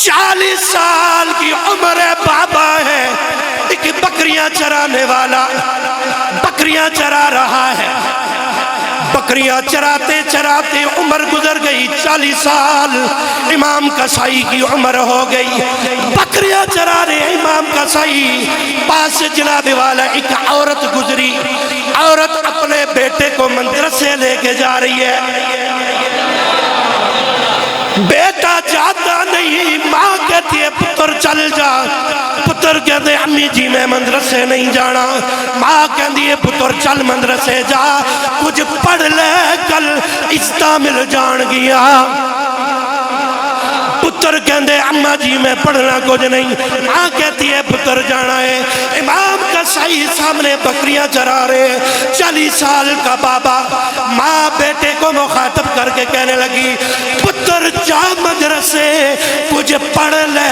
40 سال کی عمر بابا ہے، ایک بکریاں چرانے والا بکریاں چرا رہا ہے، بکریاں چراتے چراتے عمر گزر گئی 40 سال، امام قصائی کی عمر ہو گئی، بکریاں چرا رہے امام قصائی، پاس سے جناب والا ایک عورت گزری، عورت اپنے بیٹے کو مدرسے لے کے جا رہی ہے، بیٹا جاتا نہیں، ماں کہتی ہے پتر چل جا، پتر کہتے ہیں امی جی میں مدرسے نہیں جانا، ماں کہتی ہے پتر چل مدرسے جا، کچھ پڑھ لے کل عزتہ مل جان گیا، پتر کہتے ہیں اماں جی میں پڑھنا کچھ نہیں، ماں کہتی ہے پتر جانا ہے، امام قصائی سامنے بکریاں چرا رہے، 40 سال کا بابا، ماں بیٹے کو مخاطب کر کے کہنے لگی پتر جا مدرسے کچھ پڑھ لے،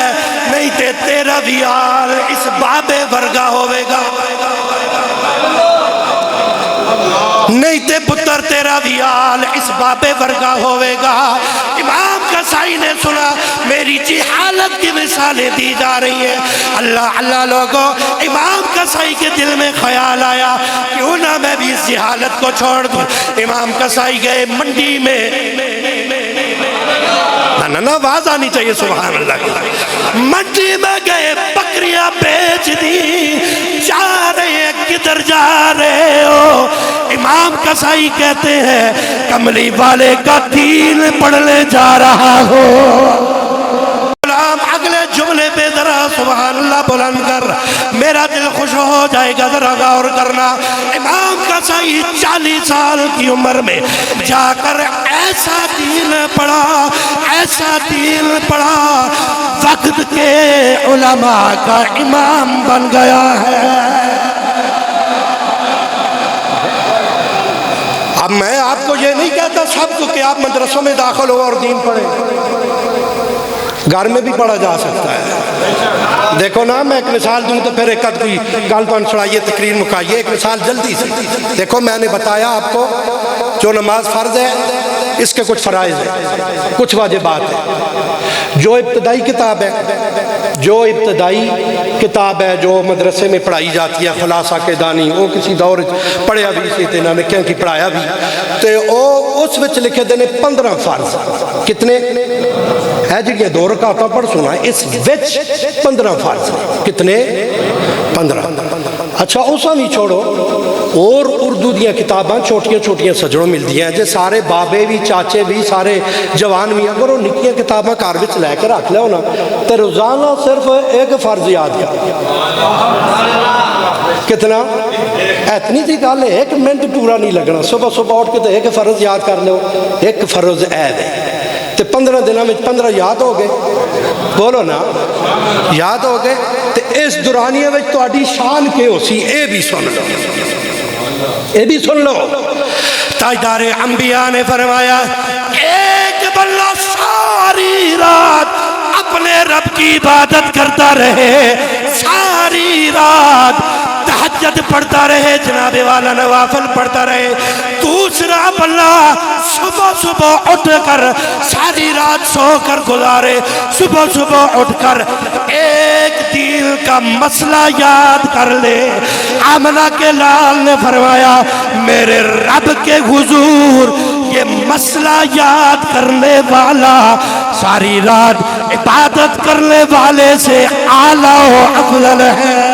نہیں تے تیرا بھی حال اس بابے ورگا ہوئے گا، نہیں تے پتر تیرا بھی حال اس بابے ورگا ہوئے گا۔ امام قصائی نے سنا میری جہالت کی مثالیں دی جا رہی ہیں، اللہ اللہ لوگوں، امام قصائی کے دل میں خیال آیا کیوں نہ میں بھی اس جہالت کو چھوڑ دوں، امام قصائی گئے منڈی میں، نہ آواز آنی چاہیے سبحان اللہ کی، منڈی میں گئے بکریاں بیچ دی، جا رہے ہیں کدھر جا رہے ہو، امام قصائی کہتے ہیں کملی والے کا دین پڑھنے جا رہا ہو، اگلے جملے پہ ذرا سبحان اللہ بلند کر، میرا دل خوش ہو جائے گا، ذرا غور کرنا، امام قصائی 40 سال کی عمر میں جا کر ایسا دین پڑھا، ایسا دین پڑھا، وقت کے علماء کا امام بن گیا ہے۔ اب میں آپ کو یہ نہیں کہتا سب کو کہ آپ مدرسوں میں داخل ہو اور دین پڑھیں، گھر میں بھی پڑھا جا سکتا ہے، دیکھو نا میں ایک مثال دوں تو پھر ایک کوئی گال پان چھڑائیے تقریر مکائیے، ایک مثال جلدی سے، دیکھو میں نے بتایا آپ کو جو نماز فرض ہے اس کے کچھ فرائض ہیں، کچھ واجبات ہیں، جو ابتدائی کتاب ہے، جو ابتدائی کتاب ہے جو مدرسے میں پڑھائی جاتی ہے، خلاصہ کے دانی وہ کسی دور پڑھیا بھی سی تے انہوں نے کہیں کی پڑھایا بھی تے او اس وچ لکھے دینے 15 فرض، کتنے ہے جی دو رکعتاں پڑھ سنا ہے، اس وچ 15 فرض، کتنے 15۔ اچھا اساں بھی چھوڑو، اور اردو دیاں کتاباں چھوٹیاں چھوٹیاں سجڑوں مل دیاں جے سارے بابے بھی چاچے بھی سارے جوان بھی، اگر وہ نکیاں کتاباں کار وچ لے کے رکھ لے ہونا تو روزانہ صرف ایک فرض یاد کر، کتنا اتنی تھی گل ہے، 1 منٹ پورا نہیں لگنا، صبح صبح اٹھ کے تو ایک فرض یاد کر لو، ایک فرض عید ہے تو 15 دنوں میں 15 یاد ہو گئے، بولو نا یاد ہو گئے، تو اس دورانیہ میں تو آڈی شان کے ہو سی، اے بھی سن لو، اے بھی سن لو، تاجدار انبیاء نے فرمایا ایک بندہ ساری رات اپنے رب کی عبادت کرتا رہے، ساری رات تہجد پڑھتا رہے، جناب والا نوافل پڑھتا رہے، دوسرا بندہ صبح صبح اٹھ کر ساری رات سو کر گزارے، صبح صبح اٹھ کر ایک دین کا مسئلہ یاد کر لے، آمنہ کے لال نے فرمایا میرے رب کے حضور یہ مسئلہ یاد کرنے والا ساری رات عبادت کرنے والے سے اعلیٰ و افضل ہے۔